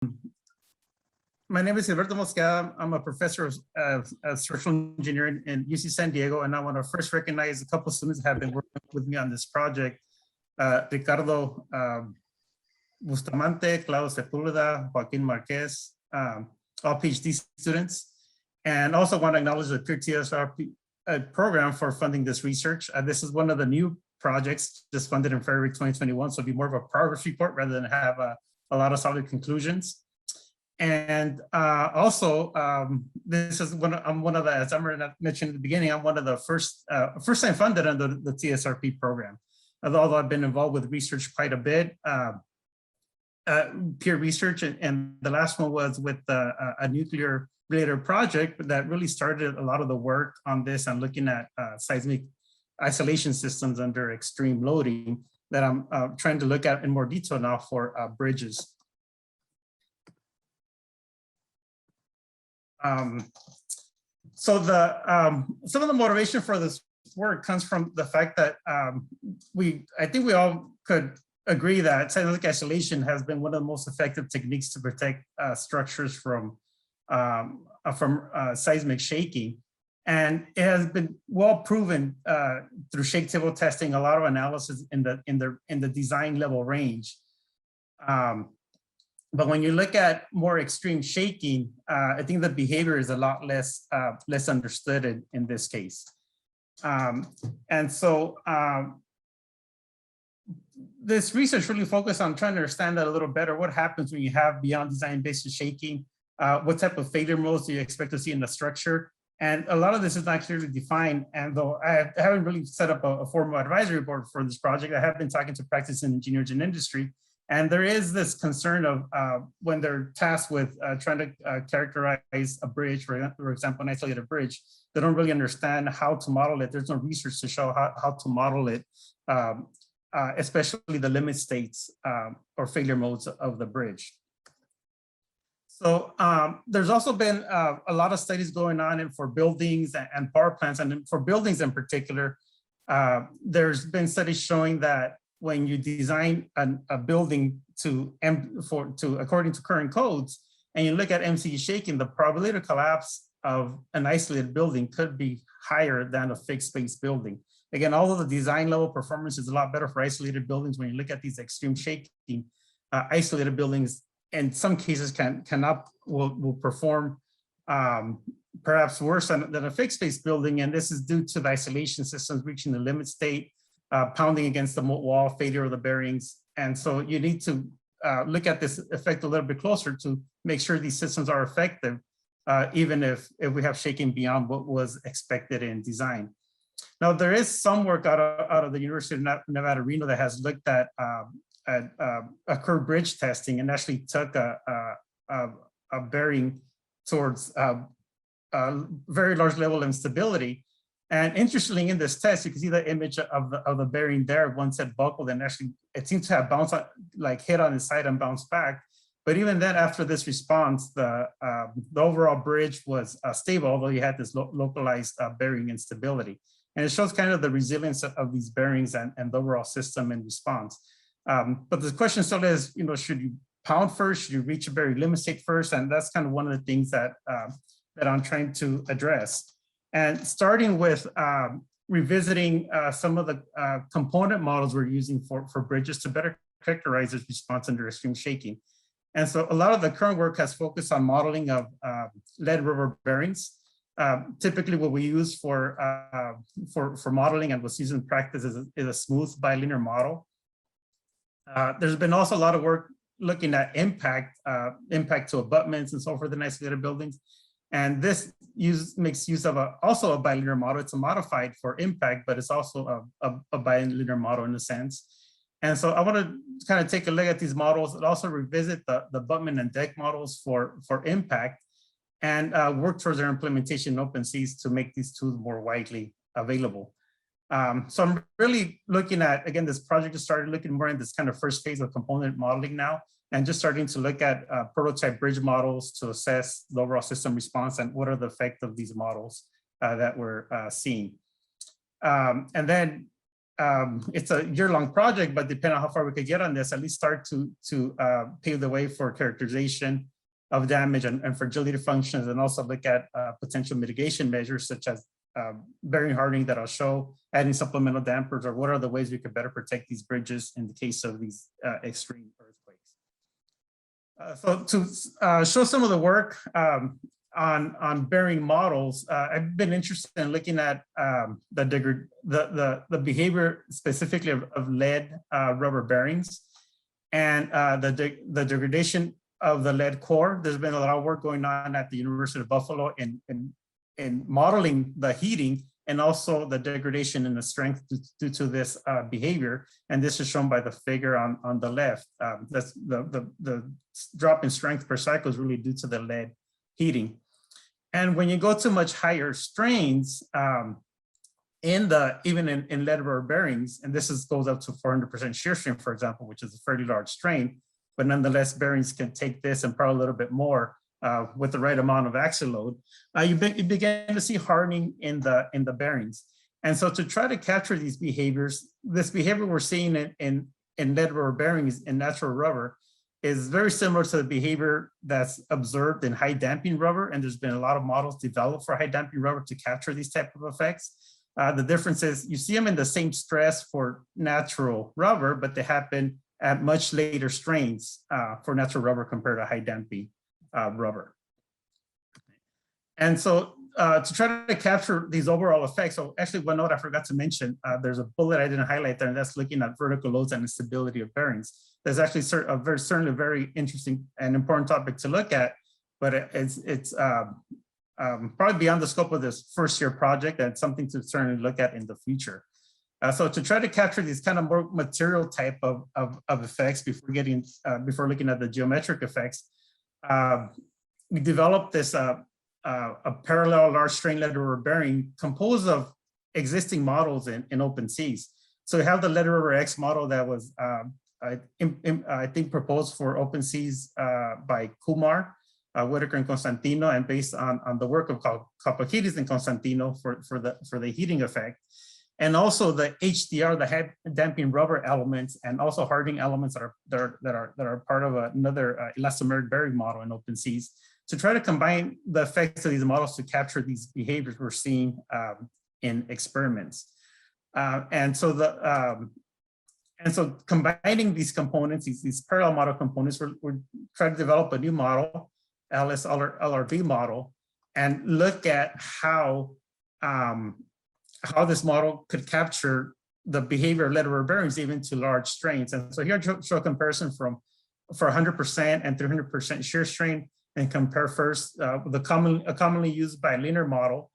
My name is Gilberto Mosqueda. I'm a professor of structural engineering in UC San Diego, and I want to first recognize a couple of students that have been working with me on this project. Ricardo Bustamante, Claudio Sepulveda, Joaquin Marquez, all PhD students. And also want to acknowledge the Peer TSRP program for funding this research. This is one of the new projects just funded in February 2021, so it'll be more of a progress report rather than have a lot of solid conclusions. And also, this is I'm one of the, as I mentioned at the beginning, I'm one of the first time funded under the TSRP program. Although I've been involved with research quite a bit, peer research, and the last one was with a nuclear related project that really started a lot of the work on this and looking at seismic isolation systems under extreme loading that I'm trying to look at in more detail now for bridges. So some of the motivation for this work comes from the fact that I think we all could agree that seismic isolation has been one of the most effective techniques to protect structures from seismic shaking, and it has been well proven through shake table testing, a lot of analysis in the design level range. But when you look at more extreme shaking, I think the behavior is a lot less understood in this case. And so this research really focused on trying to understand that a little better. What happens when you have beyond design basis shaking? What type of failure modes do you expect to see in the structure? And a lot of this is not clearly defined. And though I haven't really set up a formal advisory board for this project, I have been talking to practicing engineers in industry. And there is this concern of when they're tasked with trying to characterize a bridge, for example, an isolated bridge, they don't really understand how to model it. There's no research to show how to model it, especially the limit states or failure modes of the bridge. So there's also been a lot of studies going on for buildings and power plants, and for buildings in particular, there's been studies showing that when you design a building according to current codes, and you look at MCE shaking, the probability of collapse of an isolated building could be higher than a fixed space building. Again, although the design level performance is a lot better for isolated buildings, when you look at these extreme shaking, isolated buildings in some cases will perform perhaps worse than a fixed space building, and this is due to the isolation systems reaching the limit state, pounding against the wall, failure of the bearings. And so you need to look at this effect a little bit closer to make sure these systems are effective, even if we have shaking beyond what was expected in design. Now, there is some work out of the University of Nevada, Reno that has looked at a curved bridge testing and actually took a bearing towards a very large level of instability. And interestingly, in this test, you can see the image of the bearing there. One said buckled, and actually it seems to have bounced, like hit on its side and bounced back. But even then, after this response, the overall bridge was stable, although you had this localized bearing instability. And it shows kind of the resilience of these bearings and the overall system in response. But the question still is, should you pound first? Should you reach a bearing limit state first? And that's kind of one of the things that I'm trying to address. And starting with revisiting some of the component models we're using for bridges to better characterize its response under extreme shaking. And so a lot of the current work has focused on modeling of lead rubber bearings. Typically what we use for modeling and what's used in practice is a smooth bilinear model. There's been also a lot of work looking at impact to abutments and so forth in isolated buildings. And this makes use of also a bilinear model. It's a modified for impact, but it's also a bilinear model in a sense. And so I want to kind of take a look at these models and also revisit the abutment and deck models for impact, and work towards their implementation in OpenSeas to make these tools more widely available. So I'm really looking at, again, this project just started looking more in this kind of first phase of component modeling now, and just starting to look at prototype bridge models to assess the overall system response and what are the effects of these models that we're seeing. And then it's a year-long project, but depending on how far we could get on this, at least start to pave the way for characterization of damage and fragility functions, and also look at potential mitigation measures such as bearing hardening that I'll show, adding supplemental dampers, or what are the ways we could better protect these bridges in the case of these extreme earthquakes. So to show some of the work on bearing models, I've been interested in looking at the behavior specifically of lead rubber bearings and the degradation of the lead core. There's been a lot of work going on at the University of Buffalo in modeling the heating and also the degradation in the strength due to this behavior. And this is shown by the figure on the left. That's the drop in strength per cycle is really due to the lead heating. And when you go to much higher strains, even in lead rubber bearings, and this goes up to 400% shear strain, for example, which is a fairly large strain, but nonetheless, bearings can take this and probably a little bit more with the right amount of axial load. You begin to see hardening in the bearings. And so to try to capture these behaviors, this behavior we're seeing in lead rubber bearings in natural rubber is very similar to the behavior that's observed in high damping rubber. And there's been a lot of models developed for high damping rubber to capture these type of effects. The difference is you see them in the same stress for natural rubber, but they happen at much later strains for natural rubber compared to high damping rubber. And so to try to capture these overall effects, so actually one note I forgot to mention, there's a bullet I didn't highlight there, and that's looking at vertical loads and the stability of bearings. There's actually certainly a very interesting and important topic to look at, but it's probably beyond the scope of this first year project, and something to certainly look at in the future. So to try to capture these kind of more material type of effects before looking at the geometric effects, we developed this a parallel large strain lead rubber bearing composed of existing models in open seas. So we have the lead rubber X model that was I think proposed for open seas by Kumar, Whitaker, and Constantino, and based on the work of Kalpakidis and Constantino for the heating effect. And also the HDR, the head damping rubber elements, and also hardening elements that are part of another elastomeric bearing model in open seas, to try to combine the effects of these models to capture these behaviors we're seeing in experiments. And so combining these components, these parallel model components, we're trying to develop a new model, LRB model, and look at how this model could capture the behavior of lead rubber bearings even to large strains. And so here I show a comparison for 100% and 300% shear strain, and compare first the commonly used bilinear model.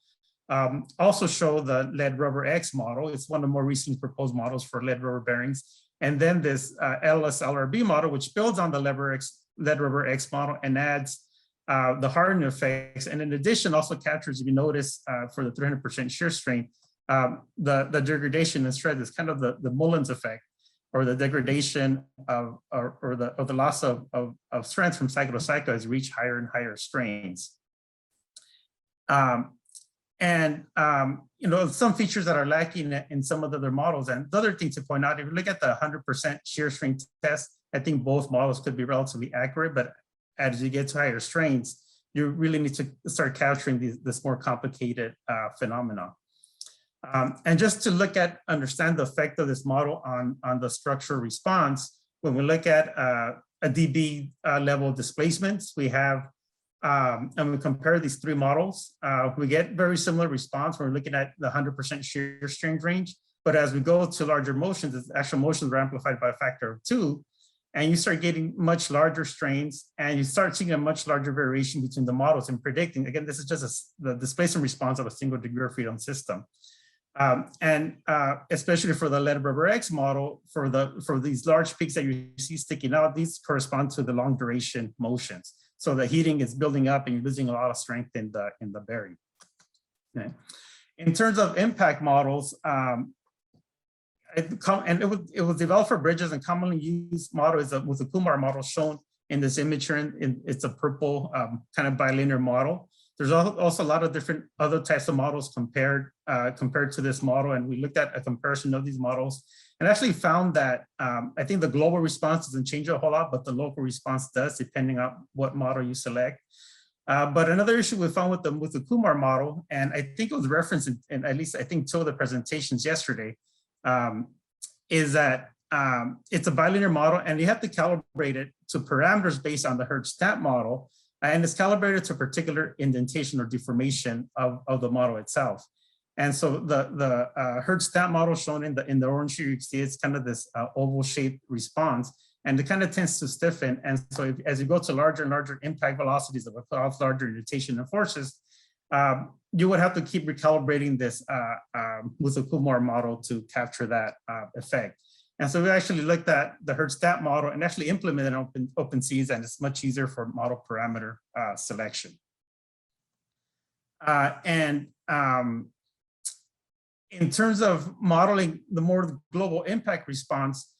Also show the lead rubber X model. It's one of the more recently proposed models for lead rubber bearings. And then this LSLRB model, which builds on the lead rubber X model and adds the hardening effects. And in addition, also captures, if you notice, for the 300% shear strain, the degradation and stress is kind of the Mullins effect, or the degradation of the loss of strength from cycle to cycle as you reach higher and higher strains. You know, some features that are lacking in some of the other models. And the other thing to point out, if you look at the 100% shear strain test, I think both models could be relatively accurate, but as you get to higher strains, you really need to start capturing this more complicated phenomena. And just to understand the effect of this model on the structural response, when we look at a dB level of displacements, we have, and we compare these three models, we get very similar response when we're looking at the 100% shear strain range. But as we go to larger motions, the actual motions are amplified by a factor of 2, and you start getting much larger strains, and you start seeing a much larger variation between the models and predicting. Again, this is just the displacement response of a single degree of freedom system. Especially for the lead rubber X model, for these large peaks that you see sticking out, these correspond to the long duration motions. So the heating is building up and you're losing a lot of strength in the bearing. Okay. In terms of impact models, it was developed for bridges, and commonly used model was the Kumar model shown in this image here. It's a purple kind of bilinear model. There's also a lot of different other types of models compared to this model. And we looked at a comparison of these models and actually found that I think the global response doesn't change a whole lot, but the local response does, depending on what model you select. But another issue we found with the Kumar model, and I think it was referenced in at least I think two of the presentations yesterday, is that it's a bilinear model and you have to calibrate it to parameters based on the Hertz-Stamp model, and it's calibrated to a particular indentation or deformation of the model itself. And so the Hertz-Stamp model shown in the orange here, you see it's kind of this oval shaped response, and it kind of tends to stiffen. And so as you go to larger and larger impact velocities of larger indentation and forces, you would have to keep recalibrating this with the Kumar model to capture that effect. And so we actually looked at the Hertz-Stamp model and actually implemented OpenSeas, and it's much easier for model parameter selection. In terms of modeling the more global impact response,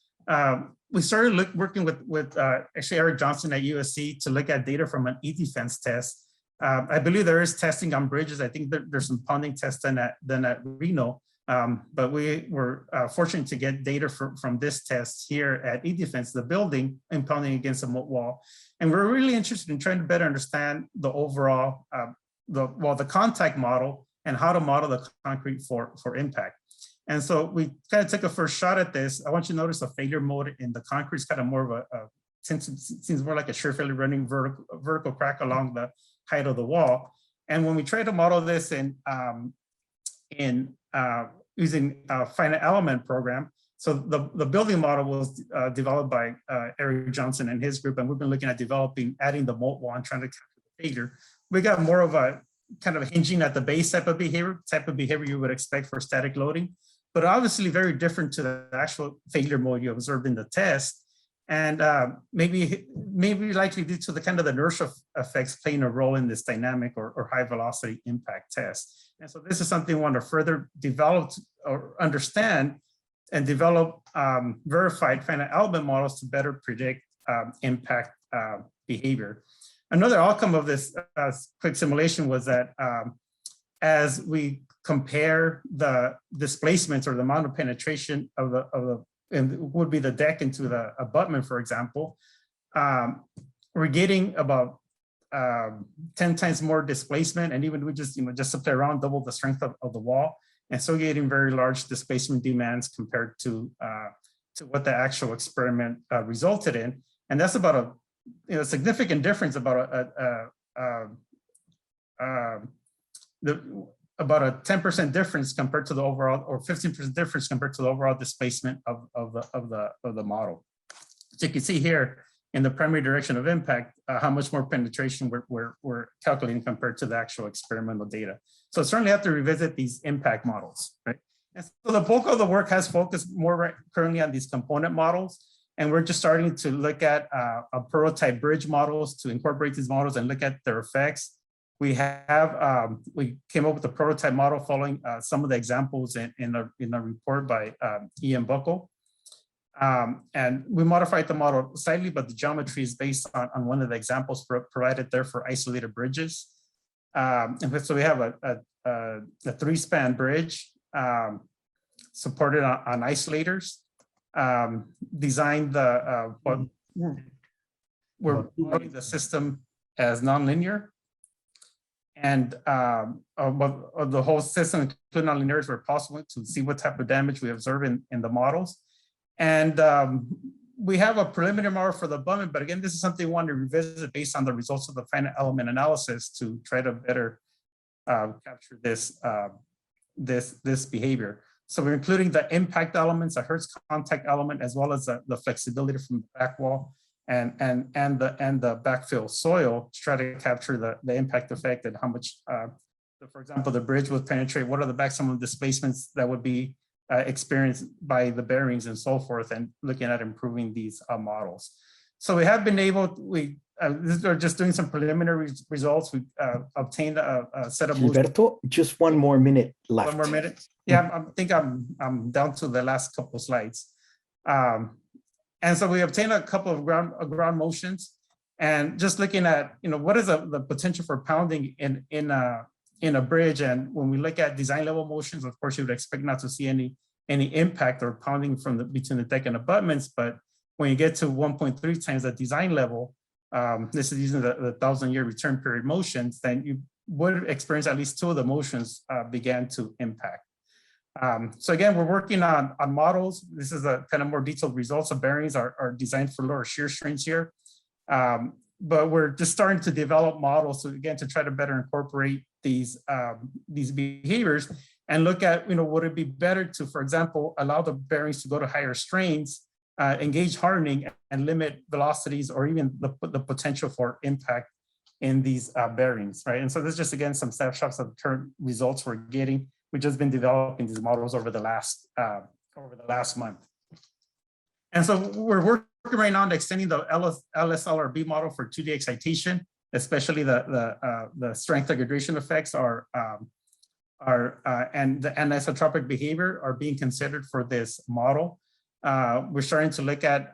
we started working with actually Eric Johnson at USC to look at data from an e-defense test. I believe there is testing on bridges. I think there's some ponding tests done at Reno, but we were fortunate to get data from this test here at e-defense, the building impounding against a moat wall. And we're really interested in trying to better understand the overall, the contact model and how to model the concrete for impact. And so we kind of took a first shot at this. I want you to notice the failure mode in the concrete is kind of more of seems more like a shear failure running vertical crack along the height of the wall. And when we tried to model this using a finite element program, so the building model was developed by Eric Johnson and his group, and we've been looking at adding the moat wall and trying to capture the failure. We got more of a kind of hinging at the base type of behavior you would expect for static loading, but obviously very different to the actual failure mode you observed in the test. And maybe likely due to the kind of inertia effects playing a role in this dynamic or high velocity impact test. And so this is something we want to further develop or understand and develop verified finite element models to better predict impact behavior. Another outcome of this quick simulation was that as we compare the displacements or the amount of penetration of the and would be the deck into the abutment, for example, we're getting about 10 times more displacement, and even we just to play around, double the strength of the wall, and so getting very large displacement demands compared to what the actual experiment resulted in, and that's about a significant difference, about about a 10% difference compared to the overall, or 15% difference compared to the overall displacement of the model. So you can see here in the primary direction of impact, how much more penetration we're calculating compared to the actual experimental data. So certainly have to revisit these impact models, right? And so the bulk of the work has focused more currently on these component models. And we're just starting to look at a prototype bridge models to incorporate these models and look at their effects. We came up with a prototype model following some of the examples in a report by Ian Buckle. And we modified the model slightly, but the geometry is based on one of the examples provided there for isolated bridges. And so we have a 3-span bridge supported on isolators. Designed we're modeling the system as nonlinear. And the whole system, including nonlinears, where possible, to see what type of damage we observe in the models. And we have a preliminary model for the abutment, but again, this is something we want to revisit based on the results of the finite element analysis to try to better capture this behavior. So we're including the impact elements, a Hertz contact element, as well as the flexibility from the back wall and the backfill soil to try to capture the impact effect and how much, for example, the bridge would penetrate, what are the maximum displacements that would be experienced by the bearings and so forth, and looking at improving these models. So we have been able, we're just doing some preliminary results. We obtained a set of— Gilberto, just one more minute left. One more minute? Yeah, I think I'm down to the last couple of slides. And so we obtained a couple of ground motions. And just looking at, what is the potential for pounding in a bridge. And when we look at design level motions, of course, you would expect not to see any impact or pounding from between the deck and abutments. But when you get to 1.3 times the design level, this is using the 1,000-year return period motions, then you would experience at least two of the motions began to impact. So again, we're working on models. This is a kind of more detailed results of bearings are designed for lower shear strengths here. But we're just starting to develop models, so again, to try to better incorporate these behaviors and look at, would it be better to, for example, allow the bearings to go to higher strains, engage hardening, and limit velocities, or even the potential for impact in these bearings, right? And so this is just, again, some snapshots of the current results we're getting. We've just been developing these models over the last month. And so we're working right now on extending the LSLRB model for 2D excitation, especially the strength degradation effects and the anisotropic behavior are being considered for this model. We're starting to look at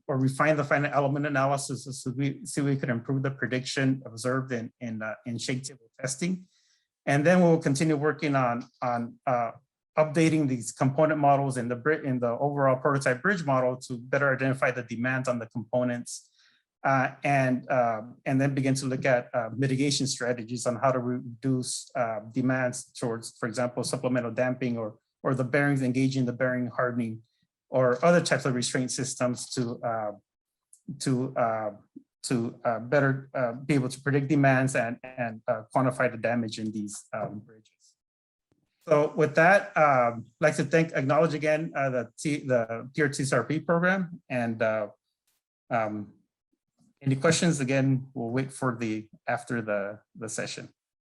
or refine the finite element analysis so we could improve the prediction observed in shake table testing. And then we'll continue working on updating these component models in the overall prototype bridge model to better identify the demands on the components, and then begin to look at mitigation strategies on how to reduce demands towards, for example, supplemental damping or the bearings engaging the bearing hardening or other types of restraint systems to better be able to predict demands and quantify the damage in these bridges. So with that, I'd like to acknowledge again the PRTCRP program, and any questions, again, we'll wait for after the session.